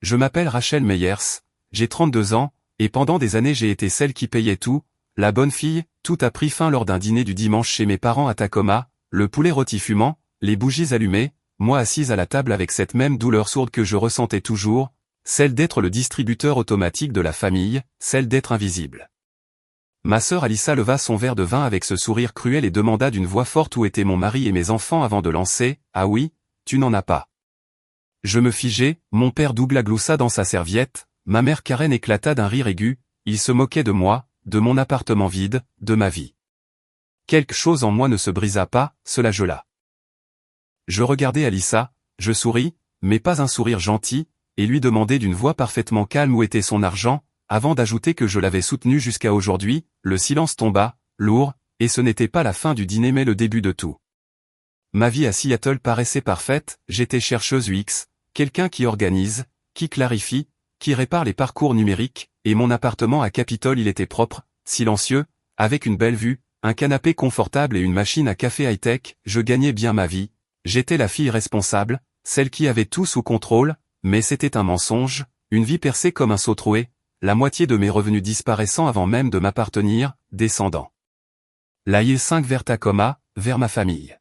Je m'appelle Rachel Meyers, j'ai 32 ans, et pendant des années j'ai été celle qui payait tout, la bonne fille. Tout a pris fin lors d'un dîner du dimanche chez mes parents à Tacoma, le poulet rôti fumant, les bougies allumées, moi assise à la table avec cette même douleur sourde que je ressentais toujours, celle d'être le distributeur automatique de la famille, celle d'être invisible. Ma sœur Alyssa leva son verre de vin avec ce sourire cruel et demanda d'une voix forte où étaient mon mari et mes enfants avant de lancer « Ah oui, tu n'en as pas ». Je me figeai, mon père Douglas gloussa dans sa serviette, ma mère Karen éclata d'un rire aigu, il se moquait de moi, de mon appartement vide, de ma vie. Quelque chose en moi ne se brisa pas, cela gela. Je regardai Alyssa, je souris, mais pas un sourire gentil, et lui demandai d'une voix parfaitement calme où était son argent, avant d'ajouter que je l'avais soutenu jusqu'à aujourd'hui. Le silence tomba, lourd, et ce n'était pas la fin du dîner mais le début de tout. Ma vie à Seattle paraissait parfaite, j'étais chercheuse UX, quelqu'un qui organise, qui clarifie, qui répare les parcours numériques, et mon appartement à Capitol il était propre, silencieux, avec une belle vue, un canapé confortable et une machine à café high-tech. Je gagnais bien ma vie, j'étais la fille responsable, celle qui avait tout sous contrôle, mais c'était un mensonge, une vie percée comme un seau troué, la moitié de mes revenus disparaissant avant même de m'appartenir, descendant. La I5 vers Tacoma, vers ma famille.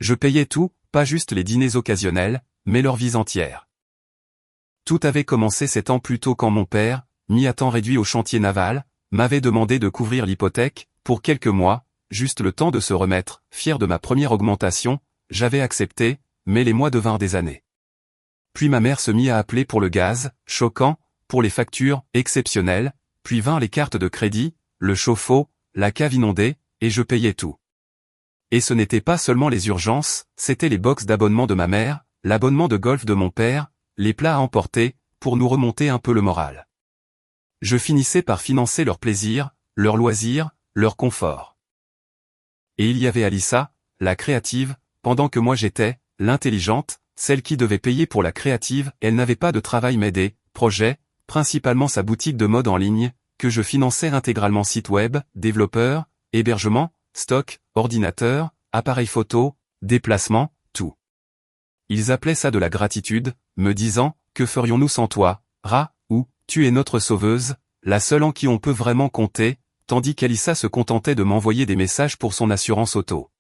Je payais tout, pas juste les dîners occasionnels, mais leur vie entière. Tout avait commencé 7 ans plus tôt quand mon père, mis à temps réduit au chantier naval, m'avait demandé de couvrir l'hypothèque, pour quelques mois, juste le temps de se remettre. Fier de ma première augmentation, j'avais accepté, mais les mois devinrent des années. Puis ma mère se mit à appeler pour le gaz, choquant, pour les factures, exceptionnelles, puis vinrent les cartes de crédit, le chauffe-eau, la cave inondée, et je payais tout. Et ce n'était pas seulement les urgences, c'était les box d'abonnement de ma mère, l'abonnement de golf de mon père, les plats à emporter, pour nous remonter un peu le moral. Je finissais par financer leur plaisir, leur loisir, leur confort. Et il y avait Alyssa, la créative, pendant que moi j'étais, l'intelligente, celle qui devait payer pour la créative. Elle n'avait pas de travail mais des projets, principalement sa boutique de mode en ligne, que je finançais intégralement. Site web, développeur, hébergement, stock, ordinateur, appareil photo, déplacement, tout. Ils appelaient ça de la gratitude, me disant, que ferions-nous sans toi, Ra, ou, tu es notre sauveuse, la seule en qui on peut vraiment compter, tandis qu'Alyssa se contentait de m'envoyer des messages pour son assurance auto.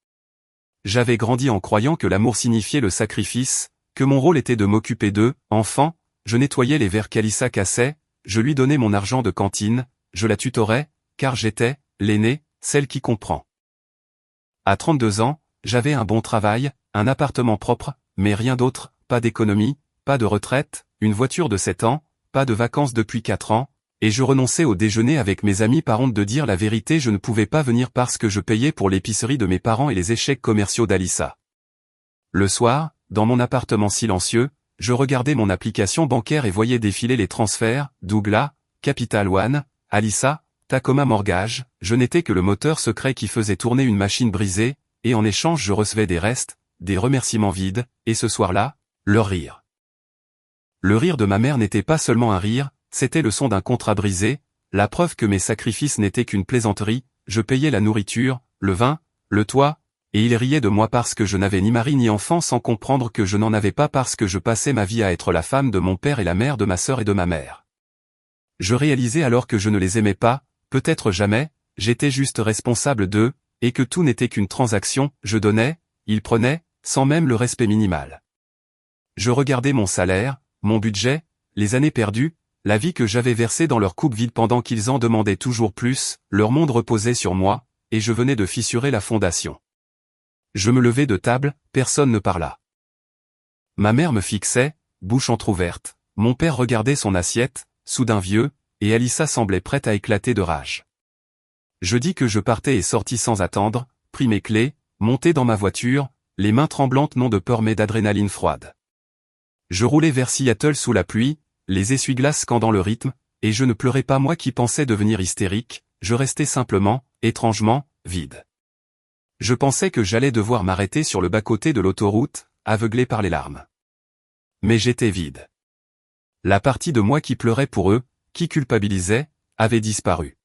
J'avais grandi en croyant que l'amour signifiait le sacrifice, que mon rôle était de m'occuper d'eux. Enfant, je nettoyais les verres qu'Alyssa cassait, je lui donnais mon argent de cantine, je la tutorais, car j'étais, l'aînée, celle qui comprend. À 32 ans, j'avais un bon travail, un appartement propre, mais rien d'autre, pas d'économie, pas de retraite, une voiture de 7 ans, pas de vacances depuis 4 ans, et je renonçais au déjeuner avec mes amis par honte de dire la vérité. Je ne pouvais pas venir parce que je payais pour l'épicerie de mes parents et les échecs commerciaux d'Alyssa. Le soir, dans mon appartement silencieux, je regardais mon application bancaire et voyais défiler les transferts, Douglas, Capital One, Alyssa, Tacoma Mortgage. Je n'étais que le moteur secret qui faisait tourner une machine brisée, et en échange je recevais des restes, des remerciements vides, et ce soir-là, leur rire. Le rire de ma mère n'était pas seulement un rire, c'était le son d'un contrat brisé, la preuve que mes sacrifices n'étaient qu'une plaisanterie. Je payais la nourriture, le vin, le toit, et il riait de moi parce que je n'avais ni mari ni enfant, sans comprendre que je n'en avais pas parce que je passais ma vie à être la femme de mon père et la mère de ma sœur et de ma mère. Je réalisais alors que je ne les aimais pas, peut-être jamais, j'étais juste responsable d'eux, et que tout n'était qu'une transaction. Je donnais, ils prenaient, sans même le respect minimal. Je regardais mon salaire, mon budget, les années perdues, la vie que j'avais versée dans leur coupe vide pendant qu'ils en demandaient toujours plus. Leur monde reposait sur moi, et je venais de fissurer la fondation. Je me levai de table, personne ne parla. Ma mère me fixait, bouche entr'ouverte, mon père regardait son assiette, soudain vieux, et Alyssa semblait prête à éclater de rage. Je dis que je partais et sortis sans attendre, pris mes clés, montai dans ma voiture, les mains tremblantes non de peur mais d'adrénaline froide. Je roulais vers Seattle sous la pluie, les essuie-glaces scandant le rythme, et je ne pleurais pas moi qui pensais devenir hystérique, je restais simplement, étrangement, vide. Je pensais que j'allais devoir m'arrêter sur le bas-côté de l'autoroute, aveuglé par les larmes. Mais j'étais vide. La partie de moi qui pleurait pour eux, qui culpabilisait, avait disparu.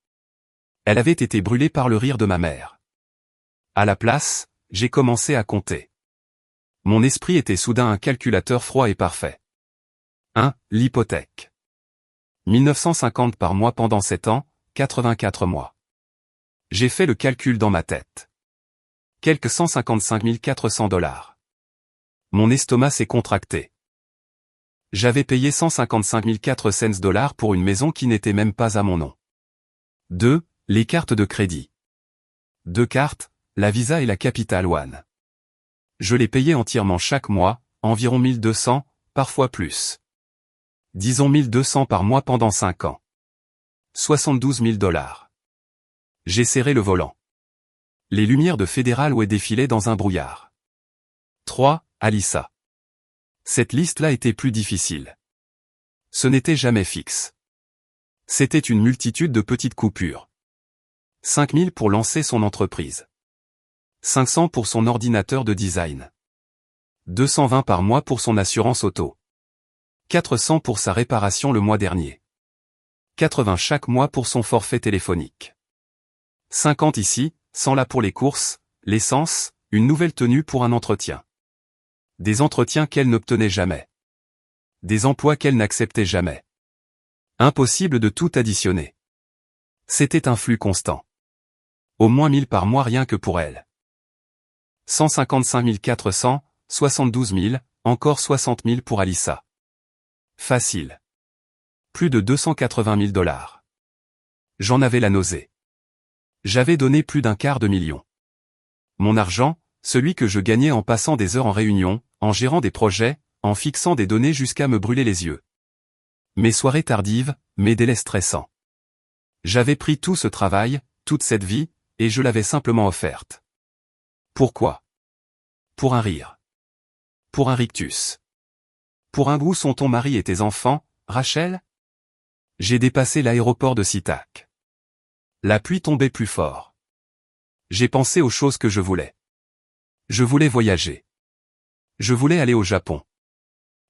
Elle avait été brûlée par le rire de ma mère. À la place, j'ai commencé à compter. Mon esprit était soudain un calculateur froid et parfait. 1. L'hypothèque. 1950 par mois pendant 7 ans, 84 mois. J'ai fait le calcul dans ma tête. Quelque 155 400 $. Mon estomac s'est contracté. J'avais payé 155 400 $ pour une maison qui n'était même pas à mon nom. 2. Les cartes de crédit. 2 cartes, la Visa et la Capital One. Je les payais entièrement chaque mois, environ 1200, parfois plus. Disons 1200 par mois pendant 5 ans. 72 000 $. J'ai serré le volant. Les lumières de Federal Way défilaient dans un brouillard. 3. Alissa. Cette liste-là était plus difficile. Ce n'était jamais fixe. C'était une multitude de petites coupures. 5 000 pour lancer son entreprise. 500 pour son ordinateur de design. 220 par mois pour son assurance auto. 400 pour sa réparation le mois dernier. 80 chaque mois pour son forfait téléphonique. 50 ici, 100 là pour les courses, l'essence, une nouvelle tenue pour un entretien. Des entretiens qu'elle n'obtenait jamais. Des emplois qu'elle n'acceptait jamais. Impossible de tout additionner. C'était un flux constant. Au moins 1000 par mois rien que pour elle. 155 400, 72 000, encore 60 000 pour Alissa. Facile. Plus de 280 000 $. J'en avais la nausée. J'avais donné plus d'un quart de million. Mon argent, celui que je gagnais en passant des heures en réunion, en gérant des projets, en fixant des données jusqu'à me brûler les yeux. Mes soirées tardives, mes délais stressants. J'avais pris tout ce travail, toute cette vie, et je l'avais simplement offerte. Pourquoi? Pour un rire. Pour un rictus. Pour un goût sont ton mari et tes enfants, Rachel? J'ai dépassé l'aéroport de SeaTac. La pluie tombait plus fort. J'ai pensé aux choses que je voulais. Je voulais voyager. Je voulais aller au Japon.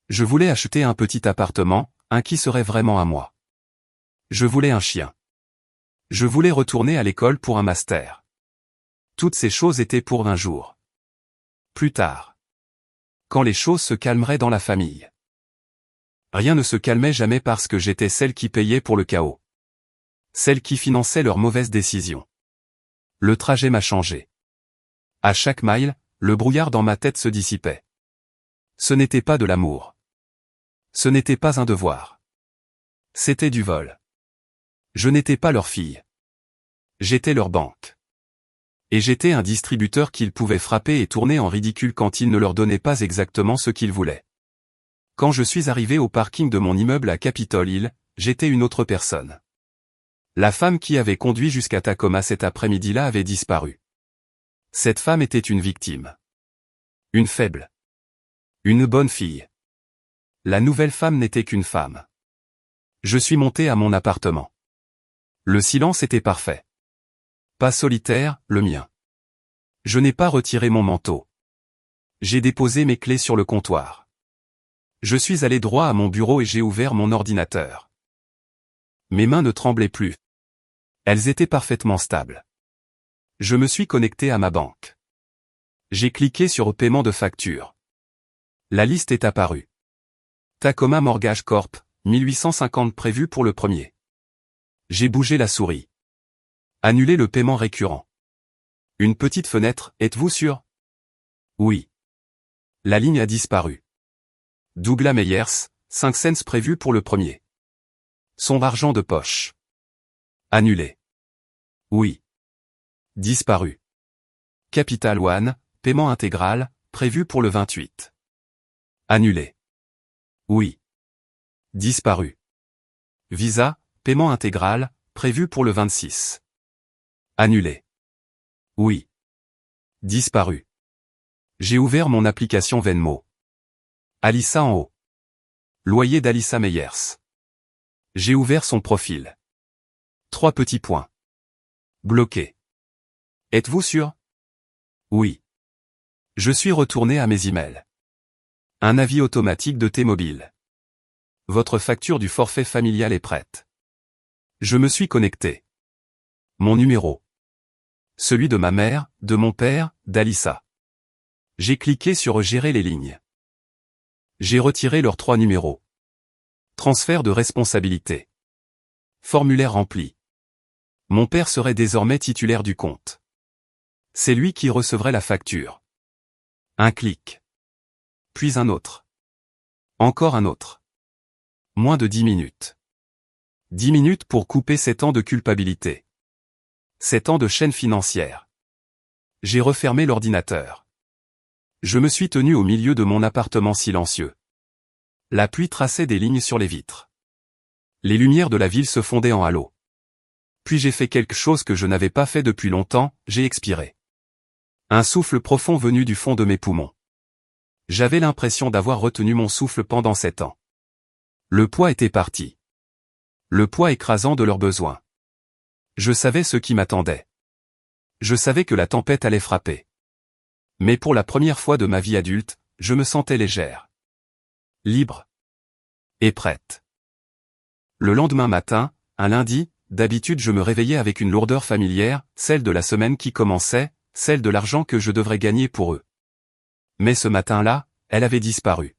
Je voulais acheter un petit appartement, un qui serait vraiment à moi. Je voulais un chien. Je voulais retourner à l'école pour un master. Toutes ces choses étaient pour un jour. Plus tard. Quand les choses se calmeraient dans la famille. Rien ne se calmait jamais parce que j'étais celle qui payait pour le chaos. Celle qui finançait leurs mauvaises décisions. Le trajet m'a changé. À chaque mile, le brouillard dans ma tête se dissipait. Ce n'était pas de l'amour. Ce n'était pas un devoir. C'était du vol. Je n'étais pas leur fille. J'étais leur banque. Et j'étais un distributeur qu'ils pouvaient frapper et tourner en ridicule quand ils ne leur donnaient pas exactement ce qu'ils voulaient. Quand je suis arrivé au parking de mon immeuble à Capitol Hill, j'étais une autre personne. La femme qui avait conduit jusqu'à Tacoma cet après-midi-là avait disparu. Cette femme était une victime. Une faible. Une bonne fille. La nouvelle femme n'était qu'une femme. Je suis monté à mon appartement. Le silence était parfait. Pas solitaire, le mien. Je n'ai pas retiré mon manteau. J'ai déposé mes clés sur le comptoir. Je suis allé droit à mon bureau et j'ai ouvert mon ordinateur. Mes mains ne tremblaient plus. Elles étaient parfaitement stables. Je me suis connecté à ma banque. J'ai cliqué sur paiement de facture. La liste est apparue. Tacoma Mortgage Corp, 1850 prévu pour le premier. J'ai bougé la souris. Annuler le paiement récurrent. Une petite fenêtre, êtes-vous sûr? Oui. La ligne a disparu. Douglas Meyers, 5 cents prévu pour le premier. Son argent de poche. Annulé. Oui. Disparu. Capital One, paiement intégral, prévu pour le 28. Annulé. Oui. Disparu. Visa, paiement intégral, prévu pour le 26. Annulé. Oui. Disparu. J'ai ouvert mon application Venmo. Alissa en haut. Loyer d'Alissa Meyers. J'ai ouvert son profil. 3 petits points. Bloqué. Êtes-vous sûr? Oui. Je suis retourné à mes emails. Un avis automatique de T-Mobile. Votre facture du forfait familial est prête. Je me suis connecté. Mon numéro. Celui de ma mère, de mon père, d'Alissa. J'ai cliqué sur Gérer les lignes. J'ai retiré leurs 3 numéros. Transfert de responsabilité. Formulaire rempli. Mon père serait désormais titulaire du compte. C'est lui qui recevrait la facture. Un clic. Puis un autre. Encore un autre. Moins de 10 minutes. 10 minutes pour couper 7 ans de culpabilité. 7 ans de chaîne financière. J'ai refermé l'ordinateur. Je me suis tenu au milieu de mon appartement silencieux. La pluie traçait des lignes sur les vitres. Les lumières de la ville se fondaient en halo. Puis j'ai fait quelque chose que je n'avais pas fait depuis longtemps, j'ai expiré. Un souffle profond venu du fond de mes poumons. J'avais l'impression d'avoir retenu mon souffle pendant 7 ans. Le poids était parti. Le poids écrasant de leurs besoins. Je savais ce qui m'attendait. Je savais que la tempête allait frapper. Mais pour la première fois de ma vie adulte, je me sentais légère. Libre. Et prête. Le lendemain matin, un lundi, d'habitude je me réveillais avec une lourdeur familière, celle de la semaine qui commençait, celle de l'argent que je devrais gagner pour eux. Mais ce matin-là, elle avait disparu.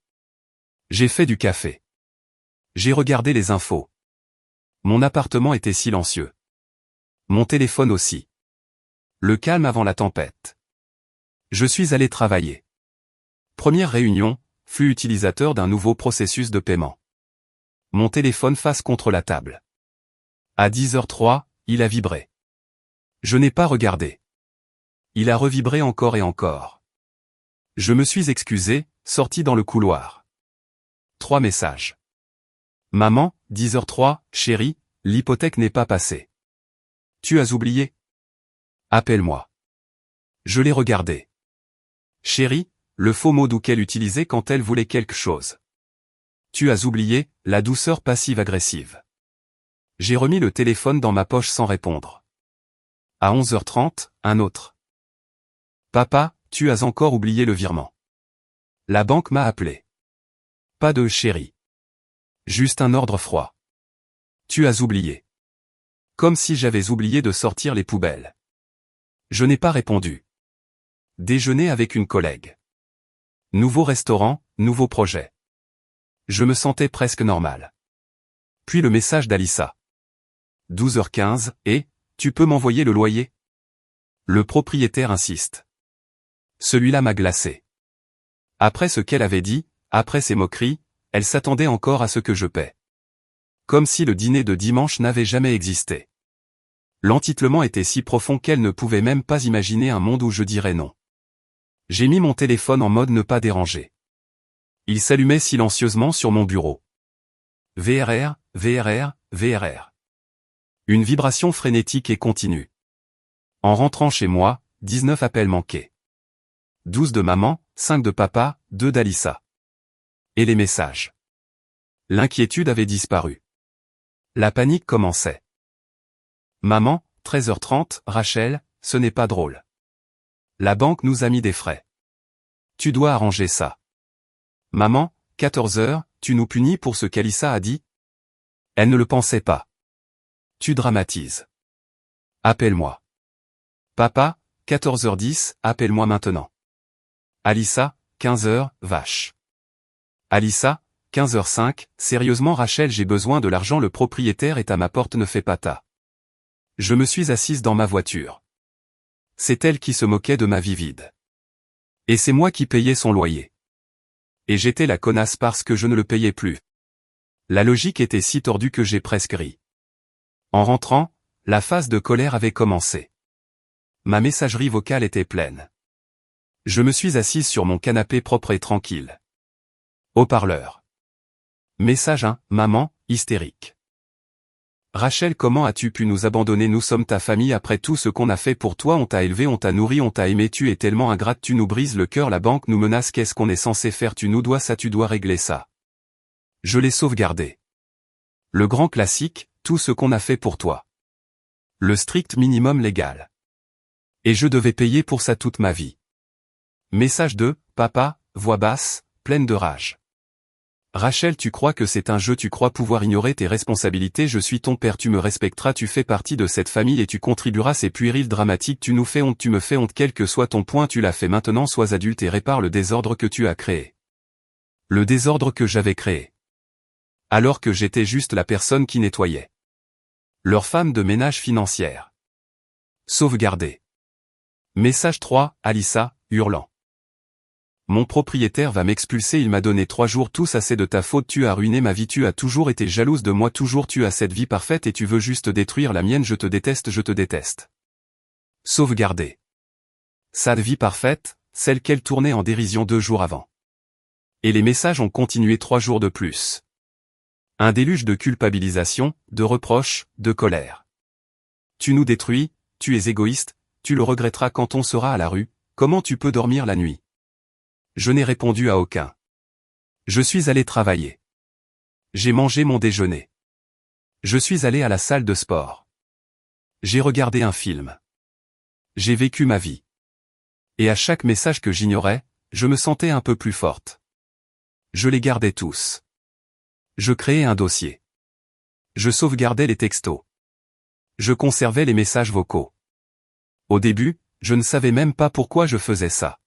J'ai fait du café. J'ai regardé les infos. Mon appartement était silencieux. Mon téléphone aussi. Le calme avant la tempête. Je suis allé travailler. Première réunion, flux utilisateur d'un nouveau processus de paiement. Mon téléphone face contre la table. À 10h03, il a vibré. Je n'ai pas regardé. Il a revibré encore et encore. Je me suis excusé, sorti dans le couloir. 3 messages. Maman, 10h03, chérie, l'hypothèque n'est pas passée. Tu as oublié? Appelle-moi. Je l'ai regardé. Chérie, le faux mot d'où qu'elle utilisait quand elle voulait quelque chose. Tu as oublié, la douceur passive-agressive. J'ai remis le téléphone dans ma poche sans répondre. À 11h30, un autre. Papa, tu as encore oublié le virement. La banque m'a appelé. Pas de chérie. Juste un ordre froid. Tu as oublié. Comme si j'avais oublié de sortir les poubelles. Je n'ai pas répondu. Déjeuner avec une collègue. Nouveau restaurant, nouveau projet. Je me sentais presque normal. Puis le message d'Alissa. 12h15, et, tu peux m'envoyer le loyer? Le propriétaire insiste. Celui-là m'a glacé. Après ce qu'elle avait dit, après ses moqueries, elle s'attendait encore à ce que je paie. Comme si le dîner de dimanche n'avait jamais existé. L'entitlement était si profond qu'elle ne pouvait même pas imaginer un monde où je dirais non. J'ai mis mon téléphone en mode ne pas déranger. Il s'allumait silencieusement sur mon bureau. VRR, VRR, VRR. Une vibration frénétique et continue. En rentrant chez moi, 19 appels manqués. 12 de maman, 5 de papa, 2 d'Alissa. Et les messages. L'inquiétude avait disparu. La panique commençait. Maman, 13h30, Rachel, ce n'est pas drôle. La banque nous a mis des frais. Tu dois arranger ça. Maman, 14h, tu nous punis pour ce qu'Alissa a dit? Elle ne le pensait pas. Tu dramatises. Appelle-moi. Papa, 14h10, appelle-moi maintenant. Alissa, 15h, vache. Alissa, 15h05, sérieusement Rachel, j'ai besoin de l'argent, le propriétaire est à ma porte, ne fais pas ta. Je me suis assise dans ma voiture. C'est elle qui se moquait de ma vie vide. Et c'est moi qui payais son loyer. Et j'étais la connasse parce que je ne le payais plus. La logique était si tordue que j'ai presque ri. En rentrant, la phase de colère avait commencé. Ma messagerie vocale était pleine. Je me suis assise sur mon canapé propre et tranquille. Haut-parleur. Message 1, maman, hystérique. Rachel, comment as-tu pu nous abandonner? Nous sommes ta famille après tout ce qu'on a fait pour toi, on t'a élevé, on t'a nourri, on t'a aimé, tu es tellement ingrate, tu nous brises le cœur, la banque nous menace, qu'est-ce qu'on est censé faire? Tu nous dois ça, tu dois régler ça. Je l'ai sauvegardé. Le grand classique, tout ce qu'on a fait pour toi. Le strict minimum légal. Et je devais payer pour ça toute ma vie. Message 2, papa, voix basse, pleine de rage. Rachel, tu crois que c'est un jeu, tu crois pouvoir ignorer tes responsabilités, je suis ton père, tu me respecteras, tu fais partie de cette famille et tu contribueras, c'est puéril, dramatique, tu nous fais honte, tu me fais honte, quel que soit ton point, tu l'as fait, maintenant sois adulte et répare le désordre que tu as créé. Le désordre que j'avais créé. Alors que j'étais juste la personne qui nettoyait. Leur femme de ménage financière. Sauvegarder. Message 3, Alissa, hurlant. Mon propriétaire va m'expulser, il m'a donné 3 jours, tous assez de ta faute, tu as ruiné ma vie, tu as toujours été jalouse de moi, toujours tu as cette vie parfaite et tu veux juste détruire la mienne, je te déteste, je te déteste. Sauvegarder. Sa vie parfaite, celle qu'elle tournait en dérision 2 jours avant. Et les messages ont continué 3 jours de plus. Un déluge de culpabilisation, de reproches, de colère. Tu nous détruis, tu es égoïste, tu le regretteras quand on sera à la rue, comment tu peux dormir la nuit? Je n'ai répondu à aucun. Je suis allé travailler. J'ai mangé mon déjeuner. Je suis allé à la salle de sport. J'ai regardé un film. J'ai vécu ma vie. Et à chaque message que j'ignorais, je me sentais un peu plus forte. Je les gardais tous. Je créais un dossier. Je sauvegardais les textos. Je conservais les messages vocaux. Au début, je ne savais même pas pourquoi je faisais ça.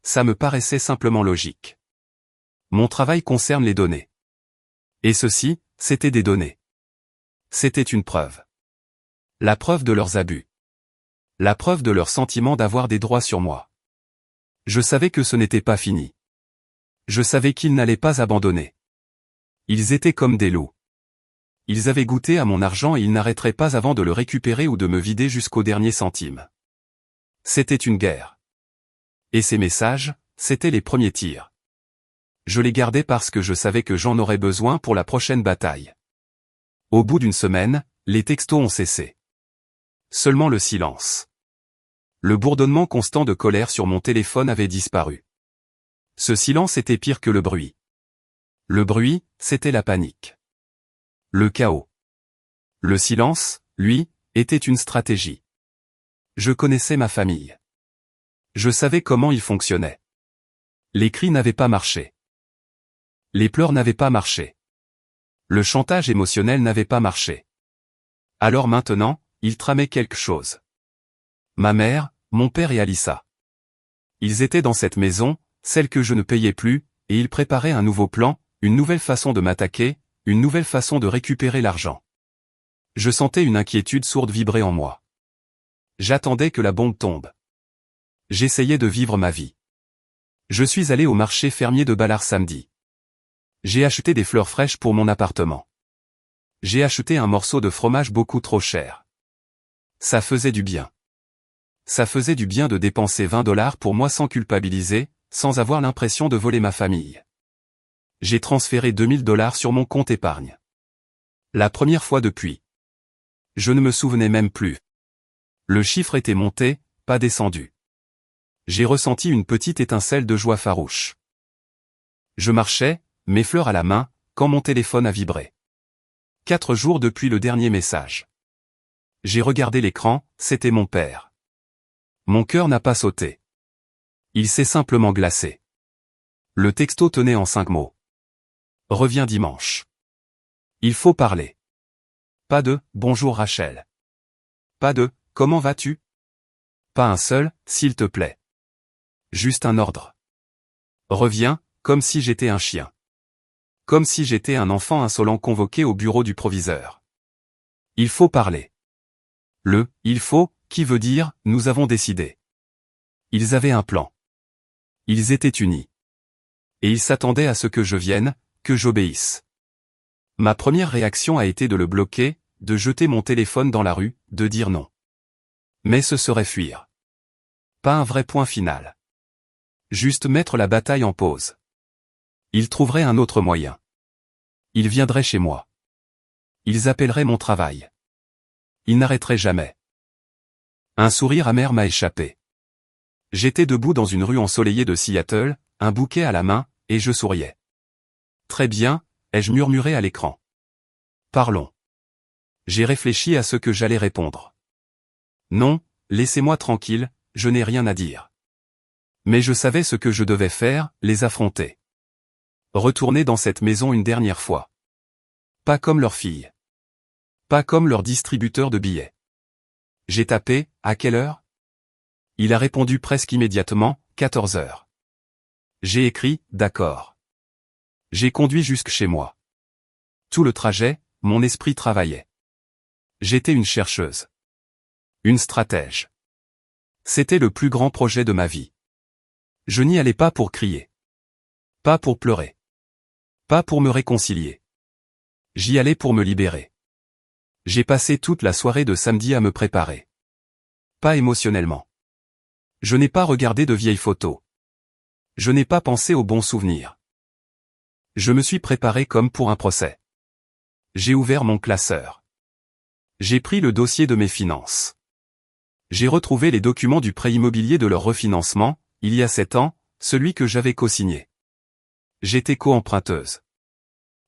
Ça me paraissait simplement logique. Mon travail concerne les données. Et ceci, c'était des données. C'était une preuve. La preuve de leurs abus. La preuve de leur sentiment d'avoir des droits sur moi. Je savais que ce n'était pas fini. Je savais qu'ils n'allaient pas abandonner. Ils étaient comme des loups. Ils avaient goûté à mon argent et ils n'arrêteraient pas avant de le récupérer ou de me vider jusqu'au dernier centime. C'était une guerre. Et ces messages, c'étaient les premiers tirs. Je les gardais parce que je savais que j'en aurais besoin pour la prochaine bataille. Au bout d'une semaine, les textos ont cessé. Seulement le silence. Le bourdonnement constant de colère sur mon téléphone avait disparu. Ce silence était pire que le bruit. Le bruit, c'était la panique. Le chaos. Le silence, lui, était une stratégie. Je connaissais ma famille. Je savais comment ils fonctionnaient. Les cris n'avaient pas marché. Les pleurs n'avaient pas marché. Le chantage émotionnel n'avait pas marché. Alors maintenant, ils tramaient quelque chose. Ma mère, mon père et Alissa. Ils étaient dans cette maison, celle que je ne payais plus, et ils préparaient un nouveau plan, une nouvelle façon de m'attaquer, une nouvelle façon de récupérer l'argent. Je sentais une inquiétude sourde vibrer en moi. J'attendais que la bombe tombe. J'essayais de vivre ma vie. Je suis allé au marché fermier de Ballard samedi. J'ai acheté des fleurs fraîches pour mon appartement. J'ai acheté un morceau de fromage beaucoup trop cher. Ça faisait du bien. Ça faisait du bien de dépenser 20 $ pour moi sans culpabiliser, sans avoir l'impression de voler ma famille. J'ai transféré 2000 $ sur mon compte épargne. La première fois depuis. Je ne me souvenais même plus. Le chiffre était monté, pas descendu. J'ai ressenti une petite étincelle de joie farouche. Je marchais, mes fleurs à la main, quand mon téléphone a vibré. 4 jours depuis le dernier message. J'ai regardé l'écran, c'était mon père. Mon cœur n'a pas sauté. Il s'est simplement glacé. Le texto tenait en 5 mots. Reviens dimanche. Il faut parler. Pas de « Bonjour Rachel ». Pas de « Comment vas-tu ». Pas un seul « S'il te plaît ». Juste un ordre. Reviens, comme si j'étais un chien. Comme si j'étais un enfant insolent convoqué au bureau du proviseur. Il faut parler. Le « il faut » qui veut dire « nous avons décidé ». Ils avaient un plan. Ils étaient unis. Et ils s'attendaient à ce que je vienne, que j'obéisse. Ma première réaction a été de le bloquer, de jeter mon téléphone dans la rue, de dire non. Mais ce serait fuir. Pas un vrai point final. Juste mettre la bataille en pause. Ils trouveraient un autre moyen. Ils viendraient chez moi. Ils appelleraient mon travail. Ils n'arrêteraient jamais. Un sourire amer m'a échappé. J'étais debout dans une rue ensoleillée de Seattle, un bouquet à la main, et je souriais. Très bien, ai-je murmuré à l'écran. Parlons. J'ai réfléchi à ce que j'allais répondre. Non, laissez-moi tranquille, je n'ai rien à dire. Mais je savais ce que je devais faire, les affronter. Retourner dans cette maison une dernière fois. Pas comme leur fille. Pas comme leur distributeur de billets. J'ai tapé, à quelle heure? Il a répondu presque immédiatement, 14 heures. J'ai écrit, d'accord. J'ai conduit jusque chez moi. Tout le trajet, mon esprit travaillait. J'étais une chercheuse. Une stratège. C'était le plus grand projet de ma vie. Je n'y allais pas pour crier. Pas pour pleurer. Pas pour me réconcilier. J'y allais pour me libérer. J'ai passé toute la soirée de samedi à me préparer. Pas émotionnellement. Je n'ai pas regardé de vieilles photos. Je n'ai pas pensé aux bons souvenirs. Je me suis préparé comme pour un procès. J'ai ouvert mon classeur. J'ai pris le dossier de mes finances. J'ai retrouvé les documents du prêt immobilier de leur refinancement, il y a 7 ans, celui que j'avais co-signé. J'étais co-emprunteuse.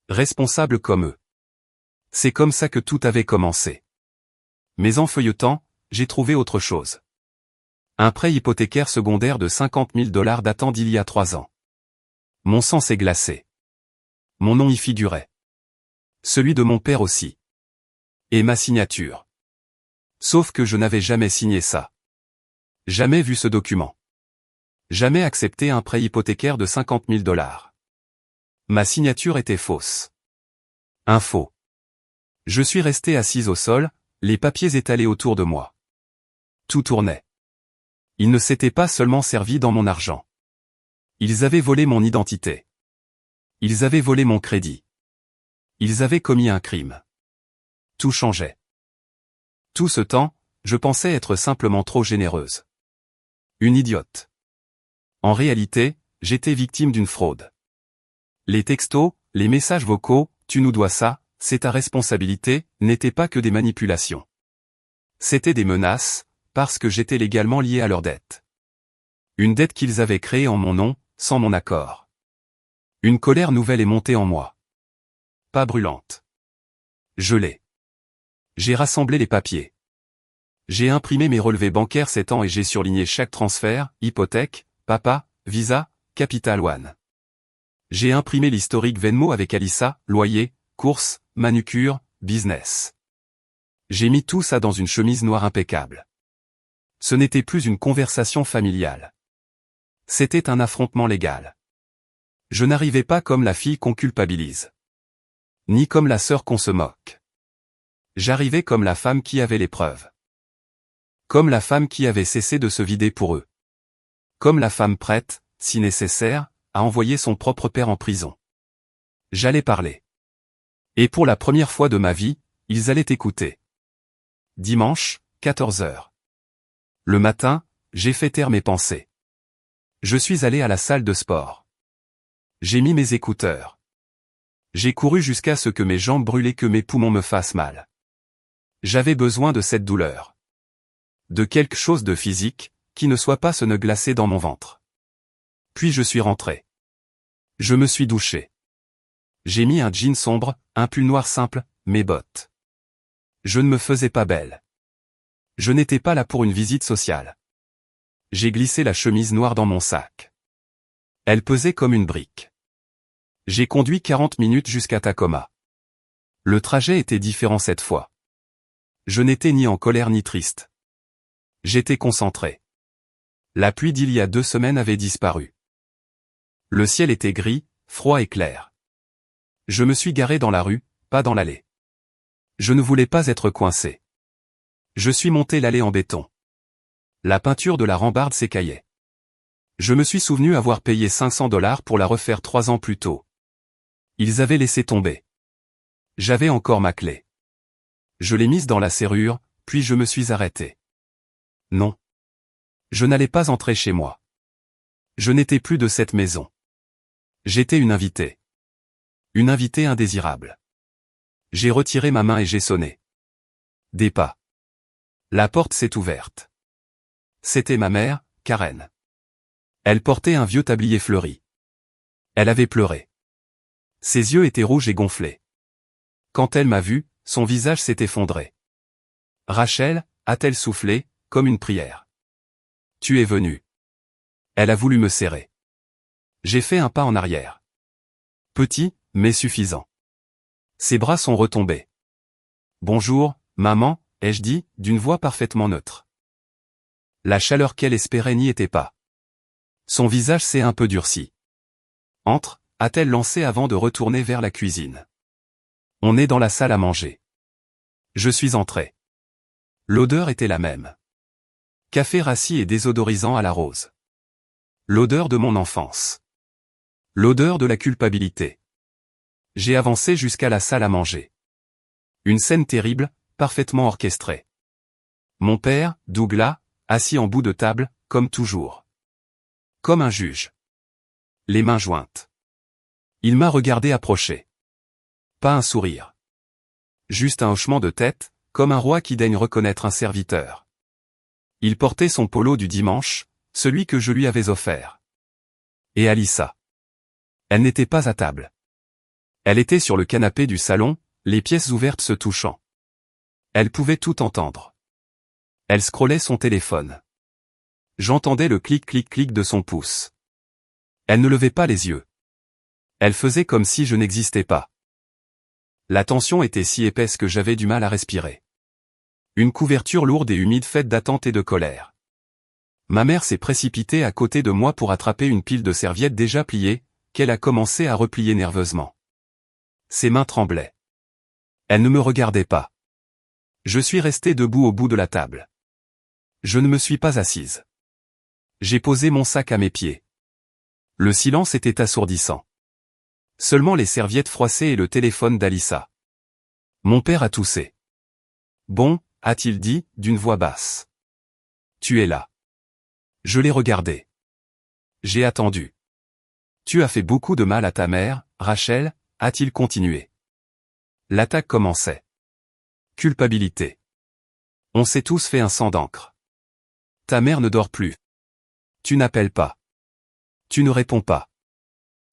Responsable comme eux. C'est comme ça que tout avait commencé. Mais en feuilletant, j'ai trouvé autre chose. Un prêt hypothécaire secondaire de 50 000 $ datant d'il y a 3 ans. Mon sang s'est glacé. Mon nom y figurait. Celui de mon père aussi. Et ma signature. Sauf que je n'avais jamais signé ça. Jamais vu ce document. Jamais accepté un prêt hypothécaire de 50 000 $. Ma signature était fausse. Un faux. Je suis resté assise au sol, les papiers étalés autour de moi. Tout tournait. Ils ne s'étaient pas seulement servis dans mon argent. Ils avaient volé mon identité. Ils avaient volé mon crédit. Ils avaient commis un crime. Tout changeait. Tout ce temps, je pensais être simplement trop généreuse. Une idiote. En réalité, j'étais victime d'une fraude. Les textos, les messages vocaux, tu nous dois ça, c'est ta responsabilité, n'étaient pas que des manipulations. C'étaient des menaces, parce que j'étais légalement lié à leur dette. Une dette qu'ils avaient créée en mon nom, sans mon accord. Une colère nouvelle est montée en moi. Pas brûlante. Gelée. J'ai rassemblé les papiers. J'ai imprimé mes relevés bancaires 7 ans et j'ai surligné chaque transfert, hypothèque, papa, Visa, Capital One. J'ai imprimé l'historique Venmo avec Alissa, loyer, courses, manucure, business. J'ai mis tout ça dans une chemise noire impeccable. Ce n'était plus une conversation familiale. C'était un affrontement légal. Je n'arrivais pas comme la fille qu'on culpabilise. Ni comme la sœur qu'on se moque. J'arrivais comme la femme qui avait les preuves. Comme la femme qui avait cessé de se vider pour eux. Comme la femme prête, si nécessaire, à envoyer son propre père en prison. J'allais parler. Et pour la première fois de ma vie, ils allaient écouter. Dimanche, 14 h. Le matin, j'ai fait taire mes pensées. Je suis allé à la salle de sport. J'ai mis mes écouteurs. J'ai couru jusqu'à ce que mes jambes brûlent et que mes poumons me fassent mal. J'avais besoin de cette douleur. De quelque chose de physique, qui ne soit pas ce nœud glacé dans mon ventre. Puis je suis rentré. Je me suis douché. J'ai mis un jean sombre, un pull noir simple, mes bottes. Je ne me faisais pas belle. Je n'étais pas là pour une visite sociale. J'ai glissé la chemise noire dans mon sac. Elle pesait comme une brique. J'ai conduit 40 minutes jusqu'à Tacoma. Le trajet était différent cette fois. Je n'étais ni en colère ni triste. J'étais concentré. La pluie d'il y a 2 semaines avait disparu. Le ciel était gris, froid et clair. Je me suis garé dans la rue, pas dans l'allée. Je ne voulais pas être coincé. Je suis monté l'allée en béton. La peinture de la rambarde s'écaillait. Je me suis souvenu avoir payé 500 $ pour la refaire 3 ans plus tôt. Ils avaient laissé tomber. J'avais encore ma clé. Je l'ai mise dans la serrure, puis je me suis arrêté. Non. Je n'allais pas entrer chez moi. Je n'étais plus de cette maison. J'étais une invitée. Une invitée indésirable. J'ai retiré ma main et j'ai sonné. Des pas. La porte s'est ouverte. C'était ma mère, Karen. Elle portait un vieux tablier fleuri. Elle avait pleuré. Ses yeux étaient rouges et gonflés. Quand elle m'a vu, son visage s'est effondré. Rachel, a-t-elle soufflé, comme une prière. Tu es venue. Elle a voulu me serrer. J'ai fait un pas en arrière. Petit, mais suffisant. Ses bras sont retombés. Bonjour, maman, ai-je dit, d'une voix parfaitement neutre. La chaleur qu'elle espérait n'y était pas. Son visage s'est un peu durci. Entre, a-t-elle lancé avant de retourner vers la cuisine. On est dans la salle à manger. Je suis entré. L'odeur était la même. Café rassis et désodorisant à la rose. L'odeur de mon enfance. L'odeur de la culpabilité. J'ai avancé jusqu'à la salle à manger. Une scène terrible, parfaitement orchestrée. Mon père, Douglas, assis en bout de table, comme toujours. Comme un juge. Les mains jointes. Il m'a regardé approcher. Pas un sourire. Juste un hochement de tête, comme un roi qui daigne reconnaître un serviteur. Il portait son polo du dimanche, celui que je lui avais offert. Et Alissa. Elle n'était pas à table. Elle était sur le canapé du salon, les pièces ouvertes se touchant. Elle pouvait tout entendre. Elle scrollait son téléphone. J'entendais le clic-clic-clic de son pouce. Elle ne levait pas les yeux. Elle faisait comme si je n'existais pas. La tension était si épaisse que j'avais du mal à respirer. Une couverture lourde et humide faite d'attente et de colère. Ma mère s'est précipitée à côté de moi pour attraper une pile de serviettes déjà pliées, qu'elle a commencé à replier nerveusement. Ses mains tremblaient. Elle ne me regardait pas. Je suis resté debout au bout de la table. Je ne me suis pas assise. J'ai posé mon sac à mes pieds. Le silence était assourdissant. Seulement les serviettes froissées et le téléphone d'Alissa. Mon père a toussé. Bon, a-t-il dit, d'une voix basse. Tu es là. Je l'ai regardé. J'ai attendu. Tu as fait beaucoup de mal à ta mère, Rachel, a-t-il continué. L'attaque commençait. Culpabilité. On s'est tous fait un sang d'encre. Ta mère ne dort plus. Tu n'appelles pas. Tu ne réponds pas.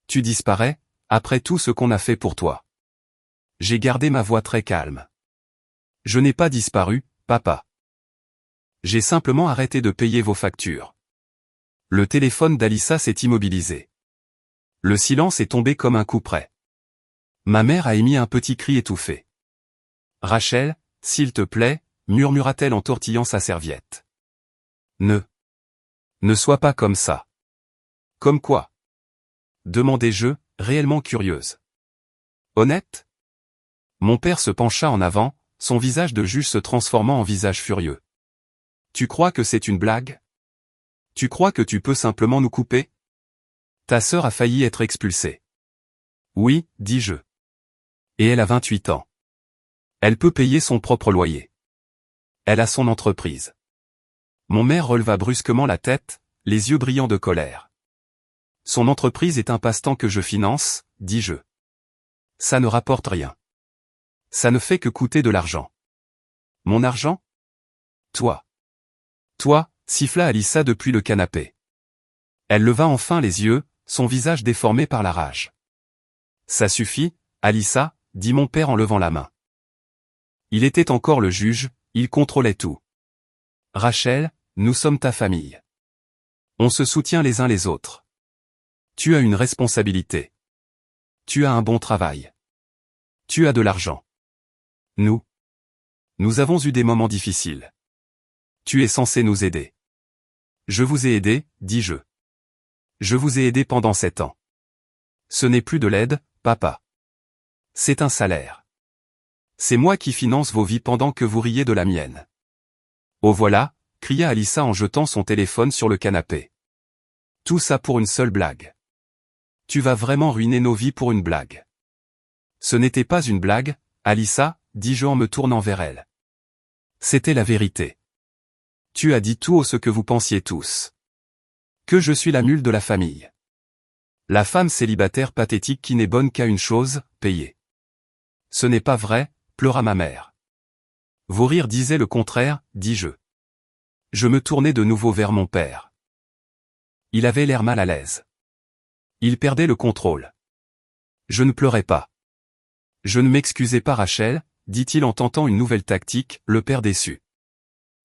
Tu disparais, après tout ce qu'on a fait pour toi. J'ai gardé ma voix très calme. Je n'ai pas disparu, papa. J'ai simplement arrêté de payer vos factures. Le téléphone d'Alissa s'est immobilisé. Le silence est tombé comme un coup près. Ma mère a émis un petit cri étouffé. Rachel, s'il te plaît, murmura-t-elle en tortillant sa serviette. Ne sois pas comme ça. Comme quoi? Demandai-je, réellement curieuse. Honnête? Mon père se pencha en avant, son visage de juge se transformant en visage furieux. Tu crois que c'est une blague? Tu crois que tu peux simplement nous couper? Ta sœur a failli être expulsée. Oui, dis-je. Et elle a 28 ans. Elle peut payer son propre loyer. Elle a son entreprise. Mon mère releva brusquement la tête, les yeux brillants de colère. Son entreprise est un passe-temps que je finance, dis-je. Ça ne rapporte rien. Ça ne fait que coûter de l'argent. Mon argent? Toi. Toi, siffla Alissa depuis le canapé. Elle leva enfin les yeux, son visage déformé par la rage. Ça suffit, Alissa, dit mon père en levant la main. Il était encore le juge, il contrôlait tout. Rachel, nous sommes ta famille. On se soutient les uns les autres. Tu as une responsabilité. Tu as un bon travail. Tu as de l'argent. Nous avons eu des moments difficiles. Tu es censé nous aider. Je vous ai aidé, dis-je. Je vous ai aidé pendant 7 ans. Ce n'est plus de l'aide, papa. C'est un salaire. C'est moi qui finance vos vies pendant que vous riez de la mienne. Oh voilà, cria Alissa en jetant son téléphone sur le canapé. Tout ça pour une seule blague. Tu vas vraiment ruiner nos vies pour une blague. Ce n'était pas une blague, Alissa, dis-je en me tournant vers elle. C'était la vérité. Tu as dit tout haut ce que vous pensiez tous. Que je suis la mule de la famille. La femme célibataire pathétique qui n'est bonne qu'à une chose, payer. Ce n'est pas vrai, pleura ma mère. Vos rires disaient le contraire, dis-je. Je me tournai de nouveau vers mon père. Il avait l'air mal à l'aise. Il perdait le contrôle. Je ne pleurais pas. Je ne m'excusais pas Rachel, dit-il en tentant une nouvelle tactique, le père déçu.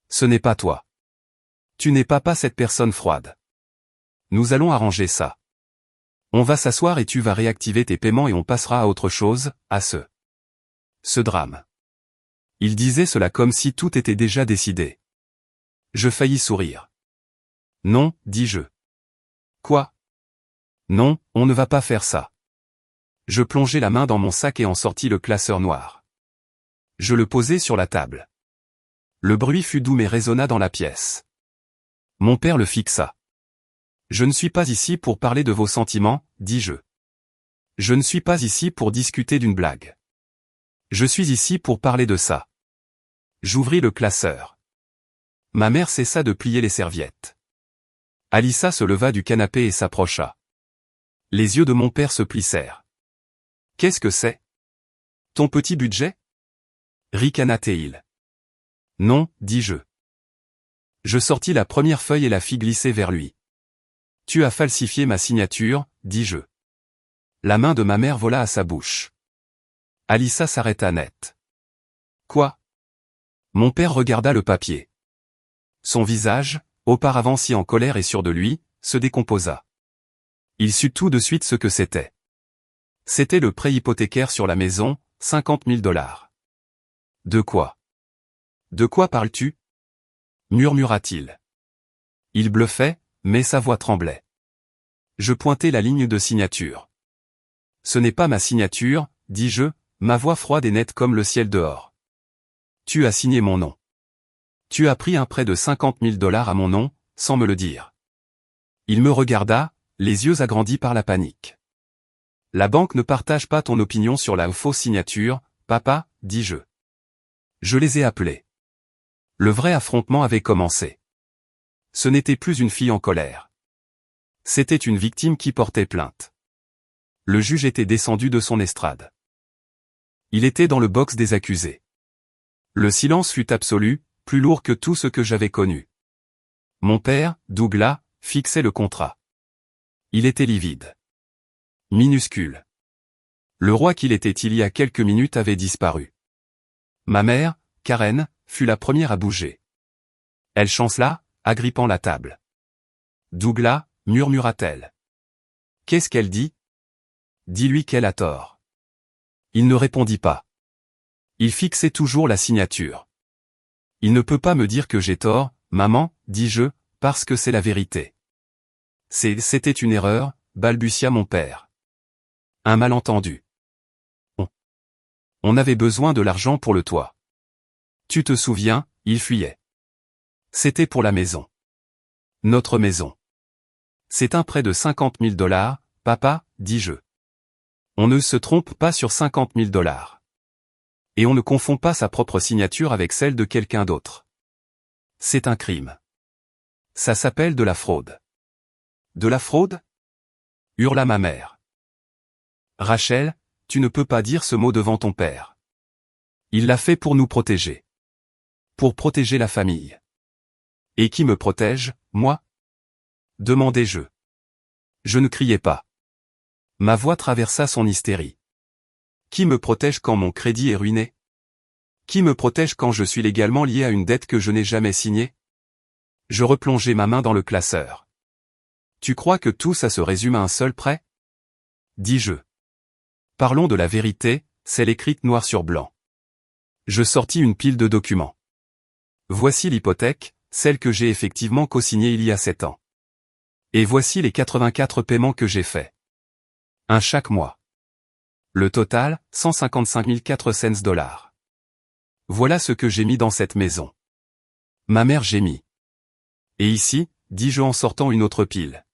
Ce n'est pas toi. Tu n'es pas cette personne froide. Nous allons arranger ça. On va s'asseoir et tu vas réactiver tes paiements et on passera à autre chose, à ce drame. Il disait cela comme si tout était déjà décidé. Je faillis sourire. Non, dis-je. Quoi? Non, on ne va pas faire ça. Je plongeai la main dans mon sac et en sortis le classeur noir. Je le posai sur la table. Le bruit fut doux mais résonna dans la pièce. Mon père le fixa. « Je ne suis pas ici pour parler de vos sentiments, dis-je. Je ne suis pas ici pour discuter d'une blague. Je suis ici pour parler de ça. » J'ouvris le classeur. Ma mère cessa de plier les serviettes. Alissa se leva du canapé et s'approcha. Les yeux de mon père se plissèrent. « Qu'est-ce que c'est? Ton petit budget? » ricana-t-il. « Non, dis-je. » Je sortis la première feuille et la fis glisser vers lui. « Tu as falsifié ma signature, dis-je. » La main de ma mère vola à sa bouche. Alissa s'arrêta net. « Quoi? » Mon père regarda le papier. Son visage, auparavant si en colère et sûr de lui, se décomposa. Il sut tout de suite ce que c'était. C'était le prêt hypothécaire sur la maison, 50 000 $. De quoi? De quoi parles-tu? Murmura-t-il. Il bluffait, mais sa voix tremblait. Je pointai la ligne de signature. Ce n'est pas ma signature, dis-je, ma voix froide et nette comme le ciel dehors. Tu as signé mon nom. Tu as pris un prêt de 50 000 $ à mon nom, sans me le dire. Il me regarda, les yeux agrandis par la panique. La banque ne partage pas ton opinion sur la fausse signature, papa, dis-je. Je les ai appelés. Le vrai affrontement avait commencé. Ce n'était plus une fille en colère. C'était une victime qui portait plainte. Le juge était descendu de son estrade. Il était dans le box des accusés. Le silence fut absolu, plus lourd que tout ce que j'avais connu. Mon père, Douglas, fixait le contrat. Il était livide. Minuscule. Le roi qu'il était il y a quelques minutes avait disparu. Ma mère, Karen, fut la première à bouger. Elle chancela, agrippant la table. Douglas, murmura-t-elle. Qu'est-ce qu'elle dit? Dis-lui qu'elle a tort. Il ne répondit pas. Il fixait toujours la signature. Il ne peut pas me dire que j'ai tort, maman, dis-je, parce que c'est la vérité. C'était une erreur, balbutia mon père. Un malentendu. On avait besoin de l'argent pour le toit. Tu te souviens, il fuyait. C'était pour la maison. Notre maison. C'est un prêt de 50 000 $, papa, dis-je. On ne se trompe pas sur 50 000 $. Et on ne confond pas sa propre signature avec celle de quelqu'un d'autre. C'est un crime. Ça s'appelle de la fraude. De la fraude? Hurla ma mère. Rachel, tu ne peux pas dire ce mot devant ton père. Il l'a fait pour nous protéger. Pour protéger la famille. Et qui me protège, moi? Demandai-je. Je ne criais pas. Ma voix traversa son hystérie. Qui me protège quand mon crédit est ruiné? Qui me protège quand je suis légalement lié à une dette que je n'ai jamais signée? Je replongeai ma main dans le classeur. Tu crois que tout ça se résume à un seul prêt? Dis-je. Parlons de la vérité, celle écrite noir sur blanc. Je sortis une pile de documents. Voici l'hypothèque, celle que j'ai effectivement co-signée il y a 7 ans. Et voici les 84 paiements que j'ai faits. Un chaque mois. Le total, 155 400 $. Voilà ce que j'ai mis dans cette maison. Ma mère gémit. Et ici, dis-je en sortant une autre pile.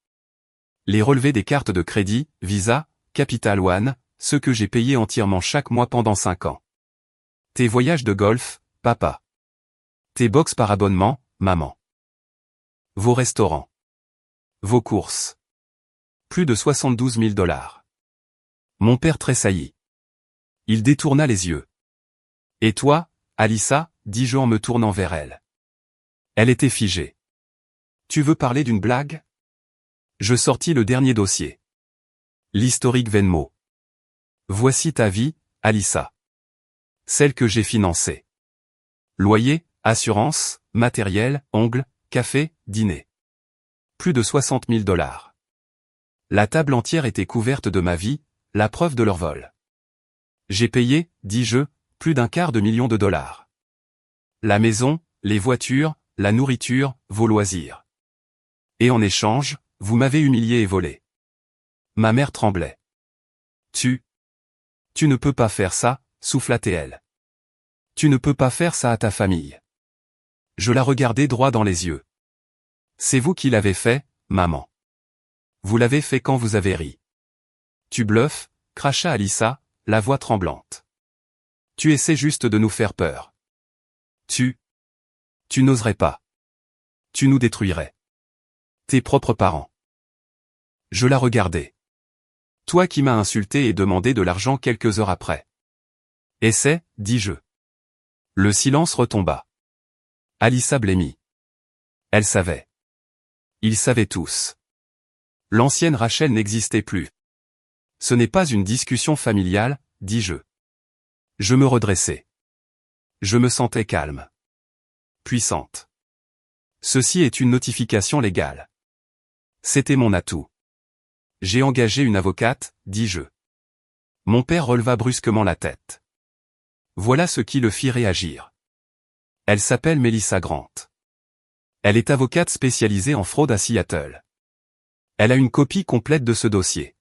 Les relevés des cartes de crédit, Visa, Capital One, ceux que j'ai payés entièrement chaque mois pendant 5 ans. Tes voyages de golf, papa. Tes box par abonnement, maman. Vos restaurants. Vos courses. Plus de 72 000 $. Mon père tressaillit. Il détourna les yeux. Et toi, Alissa, dis-je en me tournant vers elle. Elle était figée. Tu veux parler d'une blague? Je sortis le dernier dossier. L'historique Venmo. Voici ta vie, Alissa. Celle que j'ai financée. Loyer, assurance, matériel, ongles, café, dîner. Plus de 60 000 $. La table entière était couverte de ma vie, la preuve de leur vol. J'ai payé, dis-je, plus d'1/4 million de $. La maison, les voitures, la nourriture, vos loisirs. Et en échange, vous m'avez humilié et volé. Ma mère tremblait. Tu Tu ne peux pas faire ça, souffla-t-elle. Tu ne peux pas faire ça à ta famille. Je la regardai droit dans les yeux. C'est vous qui l'avez fait, maman. Vous l'avez fait quand vous avez ri. Tu bluffes, cracha Alyssa, la voix tremblante. Tu essaies juste de nous faire peur. Tu n'oserais pas. Tu nous détruirais. Tes propres parents. Je la regardai. Toi qui m'as insulté et demandé de l'argent quelques heures après. Essaie, dis-je. Le silence retomba. Alyssa blêmit. Elle savait. Ils savaient tous. L'ancienne Rachel n'existait plus. Ce n'est pas une discussion familiale, dis-je. Je me redressai. Je me sentais calme. Puissante. Ceci est une notification légale. C'était mon atout. J'ai engagé une avocate, dis-je. Mon père releva brusquement la tête. Voilà ce qui le fit réagir. Elle s'appelle Melissa Grant. Elle est avocate spécialisée en fraude à Seattle. Elle a une copie complète de ce dossier.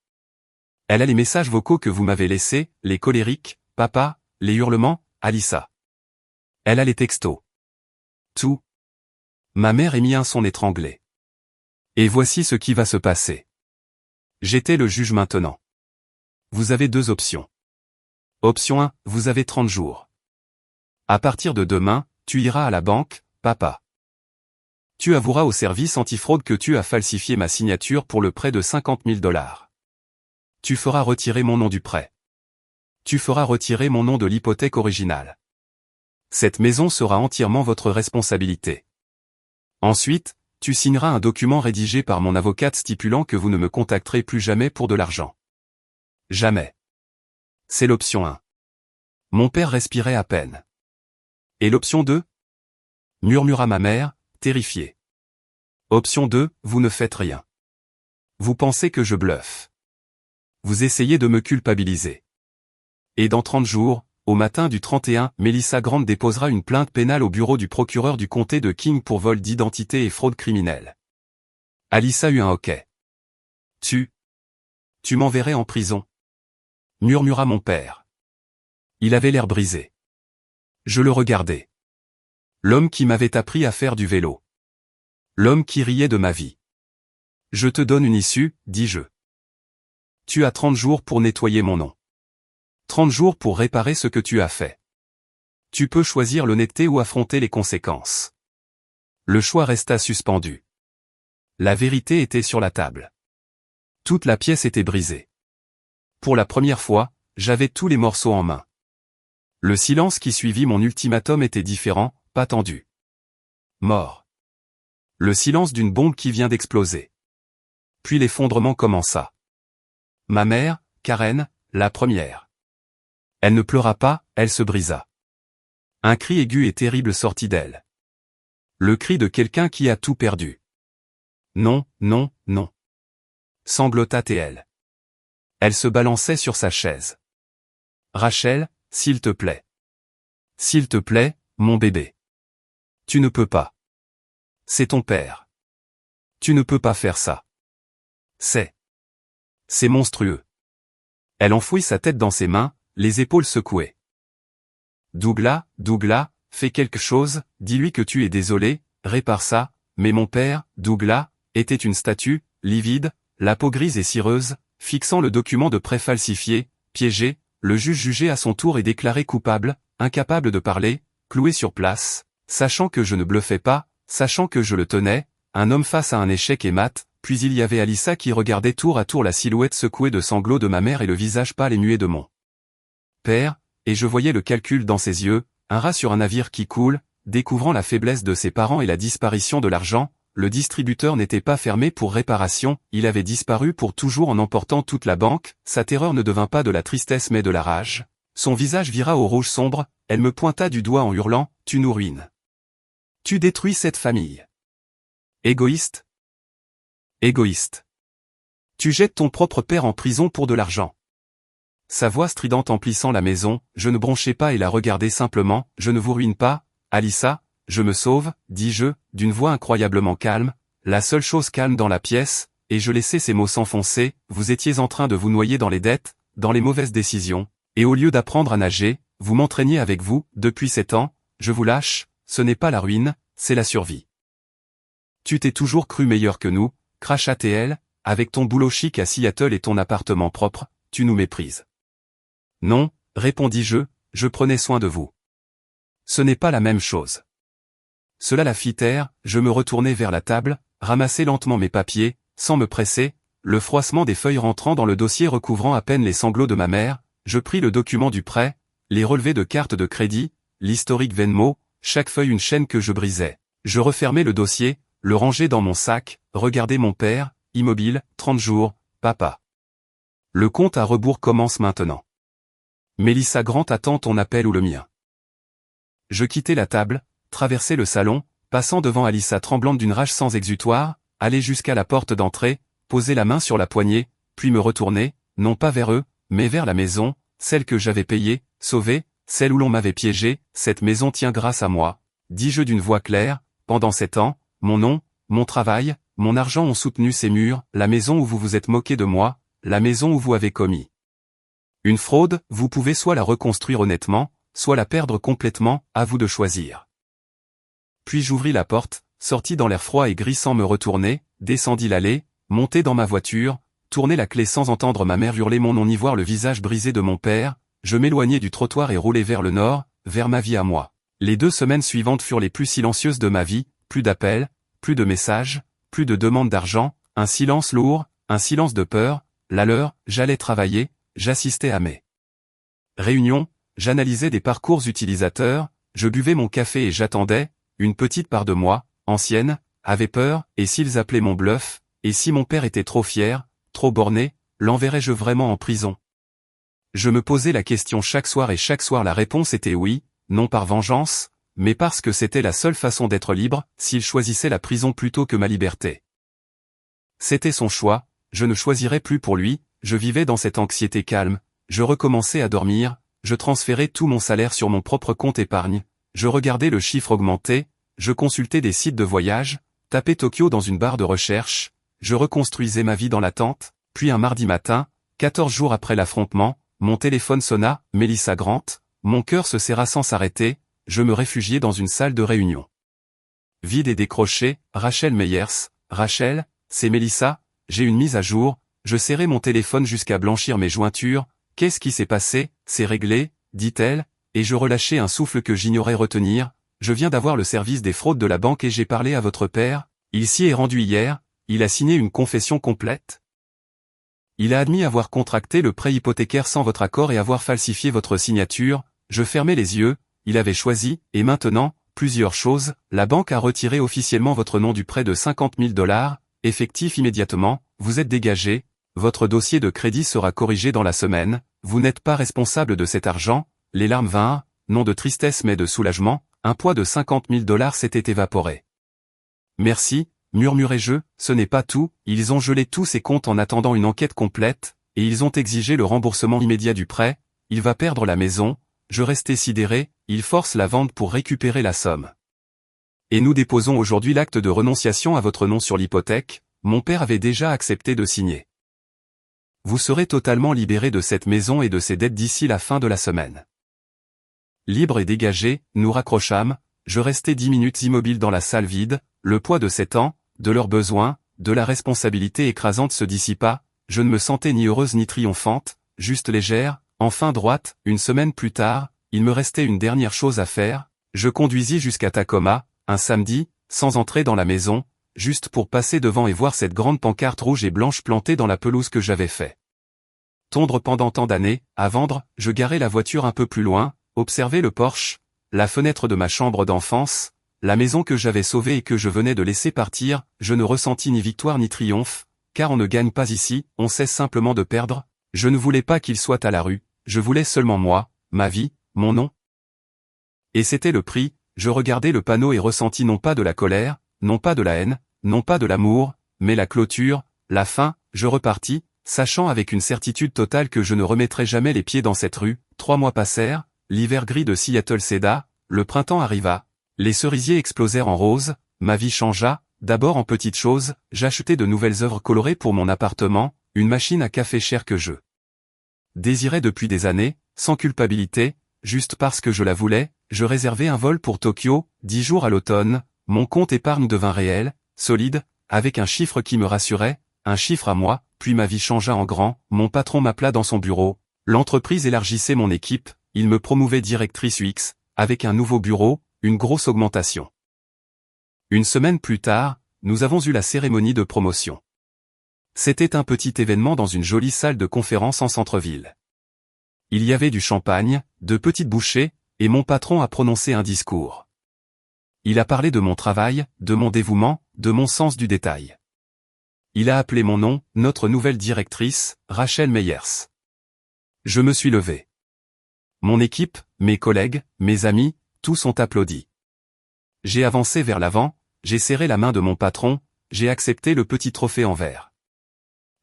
Elle a les messages vocaux que vous m'avez laissés, les colériques, papa, les hurlements, Alyssa. Elle a les textos. Tout. Ma mère émit un son étranglé. Et voici ce qui va se passer. J'étais le juge maintenant. Vous avez deux options. Option 1, vous avez 30 jours. À partir de demain, tu iras à la banque, papa. Tu avoueras au service antifraude que tu as falsifié ma signature pour le prêt de $50 000. Tu feras retirer mon nom du prêt. Tu feras retirer mon nom de l'hypothèque originale. Cette maison sera entièrement votre responsabilité. Ensuite, tu signeras un document rédigé par mon avocate stipulant que vous ne me contacterez plus jamais pour de l'argent. Jamais. C'est l'option 1. Mon père respirait à peine. Et l'option 2 ? Murmura ma mère, terrifiée. Option 2, vous ne faites rien. Vous pensez que je bluffe. Vous essayez de me culpabiliser. Et dans 30 jours, au matin du 31, Melissa Grant déposera une plainte pénale au bureau du procureur du comté de King pour vol d'identité et fraude criminelle. Alyssa eut un hoquet. Tu m'enverrais en prison, murmura mon père. Il avait l'air brisé. Je le regardais. L'homme qui m'avait appris à faire du vélo. L'homme qui riait de ma vie. Je te donne une issue, dis-je. Tu as 30 jours pour nettoyer mon nom. 30 jours pour réparer ce que tu as fait. Tu peux choisir l'honnêteté ou affronter les conséquences. Le choix resta suspendu. La vérité était sur la table. Toute la pièce était brisée. Pour la première fois, j'avais tous les morceaux en main. Le silence qui suivit mon ultimatum était différent, pas tendu. Mort. Le silence d'une bombe qui vient d'exploser. Puis l'effondrement commença. Ma mère, Karen, la première. Elle ne pleura pas, elle se brisa. Un cri aigu et terrible sortit d'elle. Le cri de quelqu'un qui a tout perdu. Non, non, non. Sanglota-t-elle. Elle se balançait sur sa chaise. Rachel, s'il te plaît. S'il te plaît, mon bébé. Tu ne peux pas. C'est ton père. Tu ne peux pas faire ça. C'est monstrueux. Elle enfouit sa tête dans ses mains, les épaules secouées. Douglas, fais quelque chose, dis-lui que tu es désolé, répare ça, mais mon père, Douglas, était une statue, livide, la peau grise et cireuse, fixant le document de prêt falsifié, piégé, le juge jugé à son tour et déclaré coupable, incapable de parler, cloué sur place, sachant que je ne bluffais pas, sachant que je le tenais, un homme face à un échec et mat, puis il y avait Alyssa qui regardait tour à tour la silhouette secouée de sanglots de ma mère et le visage pâle et muet de mon père, et je voyais le calcul dans ses yeux, un rat sur un navire qui coule, découvrant la faiblesse de ses parents et la disparition de l'argent, le distributeur n'était pas fermé pour réparation, il avait disparu pour toujours en emportant toute la banque, sa terreur ne devint pas de la tristesse mais de la rage. Son visage vira au rouge sombre, elle me pointa du doigt en hurlant, « Tu nous ruines. Tu détruis cette famille. Égoïste. Égoïste. Tu jettes ton propre père en prison pour de l'argent. » Sa voix stridente emplissant la maison, je ne bronchai pas et la regardai simplement, « Je ne vous ruine pas, Alyssa, je me sauve, dis-je, d'une voix incroyablement calme, la seule chose calme dans la pièce, et je laissai ces mots s'enfoncer, vous étiez en train de vous noyer dans les dettes, dans les mauvaises décisions, Et au lieu d'apprendre à nager, vous m'entraîniez avec vous, depuis 7 ans, je vous lâche, ce n'est pas la ruine, c'est la survie. Tu t'es toujours cru meilleur que nous, cracha TL, avec ton boulot chic à Seattle et ton appartement propre, tu nous méprises. Non, répondis-je, je prenais soin de vous. Ce n'est pas la même chose. Cela la fit taire, je me retournai vers la table, ramassai lentement mes papiers, sans me presser, le froissement des feuilles rentrant dans le dossier recouvrant à peine les sanglots de ma mère, je pris le document du prêt, les relevés de carte de crédit, l'historique Venmo, chaque feuille une chaîne que je brisais. Je refermai le dossier, le rangeai dans mon sac, regardai mon père, immobile, 30 jours, papa. Le compte à rebours commence maintenant. Mélissa Grant attend ton appel ou le mien. Je quittai la table, traversai le salon, passant devant Alyssa tremblante d'une rage sans exutoire, allai jusqu'à la porte d'entrée, posai la main sur la poignée, puis me retournai, non pas vers eux, mais vers la maison, celle que j'avais payée, sauvée, celle où l'on m'avait piégé, cette maison tient grâce à moi, dis-je d'une voix claire, pendant 7 ans, mon nom, mon travail, mon argent ont soutenu ces murs, la maison où vous vous êtes moqué de moi, la maison où vous avez commis une fraude, vous pouvez soit la reconstruire honnêtement, soit la perdre complètement, à vous de choisir. Puis j'ouvris la porte, sortis dans l'air froid et gris sans me retourner, descendis l'allée, montai dans ma voiture, tournai la clé sans entendre ma mère hurler mon nom ni voir le visage brisé de mon père, je m'éloignai du trottoir et roulai vers le nord, vers ma vie à moi. Les 2 semaines suivantes furent les plus silencieuses de ma vie, plus d'appels, plus de messages, plus de demandes d'argent, un silence lourd, un silence de peur, la leur, j'allais travailler, j'assistais à mes réunions, j'analysais des parcours utilisateurs, je buvais mon café et j'attendais, une petite part de moi, ancienne, avait peur, et s'ils appelaient mon bluff, et si mon père était trop fier, trop borné, l'enverrais-je vraiment en prison? Je me posais la question chaque soir et chaque soir la réponse était oui, non par vengeance, mais parce que c'était la seule façon d'être libre, s'il choisissait la prison plutôt que ma liberté. C'était son choix, je ne choisirais plus pour lui, je vivais dans cette anxiété calme, je recommençais à dormir, je transférais tout mon salaire sur mon propre compte épargne, je regardais le chiffre augmenter, je consultais des sites de voyage, tapais Tokyo dans une barre de recherche, je reconstruisais ma vie dans l'attente, puis un mardi matin, 14 jours après l'affrontement, mon téléphone sonna, Mélissa Grant, mon cœur se serra sans s'arrêter, je me réfugiai dans une salle de réunion. Vide et décroché, Rachel Meyers, Rachel, c'est Mélissa, j'ai une mise à jour, je serrai mon téléphone jusqu'à blanchir mes jointures, qu'est-ce qui s'est passé, c'est réglé, dit-elle, et je relâchai un souffle que j'ignorais retenir, je viens d'avoir le service des fraudes de la banque et j'ai parlé à votre père, il s'y est rendu hier, il a signé une confession complète. Il a admis avoir contracté le prêt hypothécaire sans votre accord et avoir falsifié votre signature, je fermai les yeux, il avait choisi, et maintenant, plusieurs choses, la banque a retiré officiellement votre nom du prêt de $50 000, effectif immédiatement, vous êtes dégagé, votre dossier de crédit sera corrigé dans la semaine, vous n'êtes pas responsable de cet argent, les larmes vinrent, non de tristesse mais de soulagement, un poids de $50 000 s'était évaporé. Merci, murmurai-je, ce n'est pas tout, ils ont gelé tous ses comptes en attendant une enquête complète, et ils ont exigé le remboursement immédiat du prêt, il va perdre la maison, je restai sidéré, ils forcent la vente pour récupérer la somme. Et nous déposons aujourd'hui l'acte de renonciation à votre nom sur l'hypothèque, mon père avait déjà accepté de signer. Vous serez totalement libéré de cette maison et de ses dettes d'ici la fin de la semaine. Libre et dégagé, nous raccrochâmes, je restai 10 minutes immobile dans la salle vide, le poids de 7 ans, de leurs besoins, de la responsabilité écrasante se dissipa, je ne me sentais ni heureuse ni triomphante, juste légère, enfin droite, une semaine plus tard, il me restait une dernière chose à faire, je conduisis jusqu'à Tacoma, un samedi, sans entrer dans la maison, juste pour passer devant et voir cette grande pancarte rouge et blanche plantée dans la pelouse que j'avais fait tondre pendant tant d'années, à vendre, je garai la voiture un peu plus loin, observai le porche, la fenêtre de ma chambre d'enfance, la maison que j'avais sauvée et que je venais de laisser partir, je ne ressentis ni victoire ni triomphe, car on ne gagne pas ici, on cesse simplement de perdre, je ne voulais pas qu'il soit à la rue, je voulais seulement moi, ma vie, mon nom. Et c'était le prix, je regardai le panneau et ressentis non pas de la colère, non pas de la haine, non pas de l'amour, mais la clôture, la fin, je repartis, sachant avec une certitude totale que je ne remettrais jamais les pieds dans cette rue. 3 mois passèrent, l'hiver gris de Seattle céda, le printemps arriva, les cerisiers explosèrent en rose, ma vie changea, d'abord en petites choses, j'achetai de nouvelles œuvres colorées pour mon appartement, une machine à café chère que je désirais depuis des années, sans culpabilité, juste parce que je la voulais, je réservai un vol pour Tokyo, 10 jours à l'automne, mon compte épargne devint réel, solide, avec un chiffre qui me rassurait, un chiffre à moi, puis ma vie changea en grand, mon patron m'appela dans son bureau, l'entreprise élargissait mon équipe, il me promouvait directrice UX, avec un nouveau bureau, une grosse augmentation. Une semaine plus tard, nous avons eu la cérémonie de promotion. C'était un petit événement dans une jolie salle de conférence en centre-ville. Il y avait du champagne, de petites bouchées, et mon patron a prononcé un discours. Il a parlé de mon travail, de mon dévouement, de mon sens du détail. Il a appelé mon nom, notre nouvelle directrice, Rachel Meyers. Je me suis levé. Mon équipe, mes collègues, mes amis, tous ont applaudi. J'ai avancé vers l'avant, j'ai serré la main de mon patron, j'ai accepté le petit trophée en verre.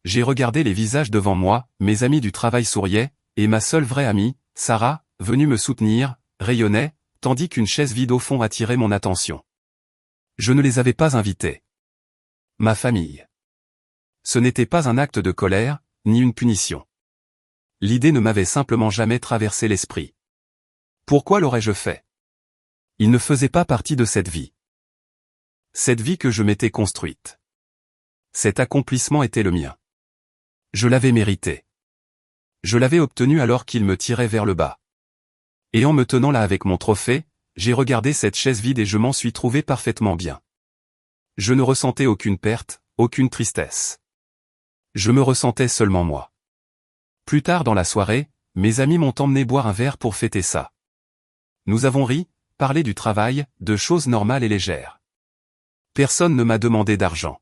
J'ai regardé les visages devant moi, mes amis du travail souriaient, et ma seule vraie amie, Sarah, venue me soutenir, rayonnait, tandis qu'une chaise vide au fond attirait mon attention. Je ne les avais pas invités. Ma famille. Ce n'était pas un acte de colère, ni une punition. L'idée ne m'avait simplement jamais traversé l'esprit. Pourquoi l'aurais-je fait? Il ne faisait pas partie de cette vie. Cette vie que je m'étais construite. Cet accomplissement était le mien. Je l'avais mérité. Je l'avais obtenu alors qu'il me tirait vers le bas. Et en me tenant là avec mon trophée, j'ai regardé cette chaise vide et je m'en suis trouvé parfaitement bien. Je ne ressentais aucune perte, aucune tristesse. Je me ressentais seulement moi. Plus tard dans la soirée, mes amis m'ont emmené boire un verre pour fêter ça. Nous avons ri, parlé du travail, de choses normales et légères. Personne ne m'a demandé d'argent.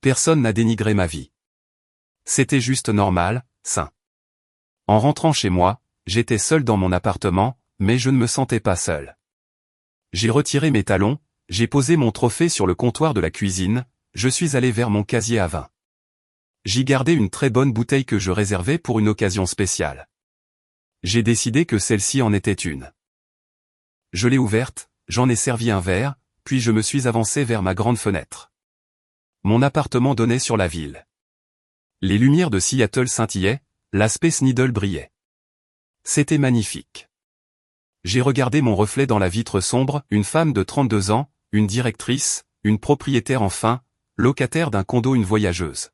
Personne n'a dénigré ma vie. C'était juste normal, sain. En rentrant chez moi, j'étais seul dans mon appartement, mais je ne me sentais pas seul. J'ai retiré mes talons, j'ai posé mon trophée sur le comptoir de la cuisine, je suis allé vers mon casier à vin. J'y gardais une très bonne bouteille que je réservais pour une occasion spéciale. J'ai décidé que celle-ci en était une. Je l'ai ouverte, j'en ai servi un verre, puis je me suis avancé vers ma grande fenêtre. Mon appartement donnait sur la ville. Les lumières de Seattle scintillaient, la Space Needle brillait. C'était magnifique. J'ai regardé mon reflet dans la vitre sombre, une femme de 32 ans, une directrice, une propriétaire enfin, locataire d'un condo, une voyageuse.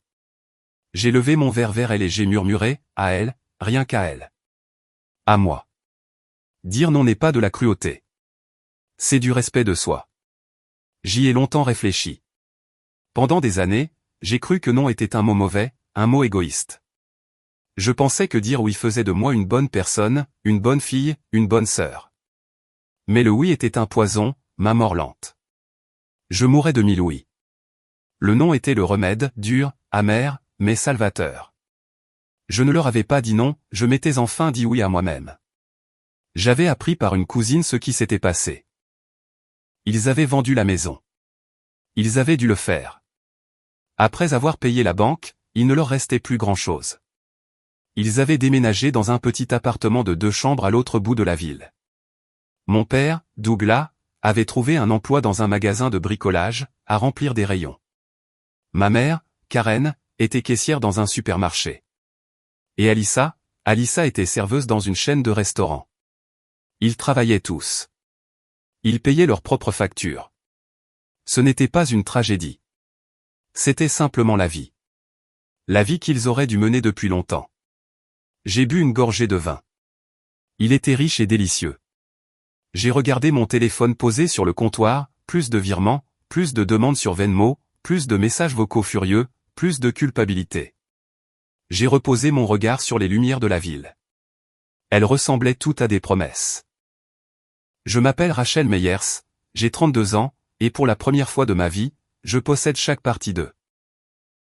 J'ai levé mon verre vers elle et j'ai murmuré, à elle, rien qu'à elle. À moi. Dire non n'est pas de la cruauté. C'est du respect de soi. J'y ai longtemps réfléchi. Pendant des années, j'ai cru que non était un mot mauvais, un mot égoïste. Je pensais que dire oui faisait de moi une bonne personne, une bonne fille, une bonne sœur. Mais le oui était un poison, ma mort lente. Je mourais de 1000 oui. Le non était le remède, dur, amer, mais salvateur. Je ne leur avais pas dit non, je m'étais enfin dit oui à moi-même. J'avais appris par une cousine ce qui s'était passé. Ils avaient vendu la maison. Ils avaient dû le faire. Après avoir payé la banque, il ne leur restait plus grand-chose. Ils avaient déménagé dans un petit appartement de 2 chambres à l'autre bout de la ville. Mon père, Douglas, avait trouvé un emploi dans un magasin de bricolage, à remplir des rayons. Ma mère, Karen, était caissière dans un supermarché. Et Alissa était serveuse dans une chaîne de restaurants. Ils travaillaient tous. Ils payaient leurs propres factures. Ce n'était pas une tragédie. C'était simplement la vie. La vie qu'ils auraient dû mener depuis longtemps. J'ai bu une gorgée de vin. Il était riche et délicieux. J'ai regardé mon téléphone posé sur le comptoir, plus de virements, plus de demandes sur Venmo, plus de messages vocaux furieux, plus de culpabilité. J'ai reposé mon regard sur les lumières de la ville. Elles ressemblaient toutes à des promesses. Je m'appelle Rachel Meyers, j'ai 32 ans, et pour la première fois de ma vie, je possède chaque partie d'eux.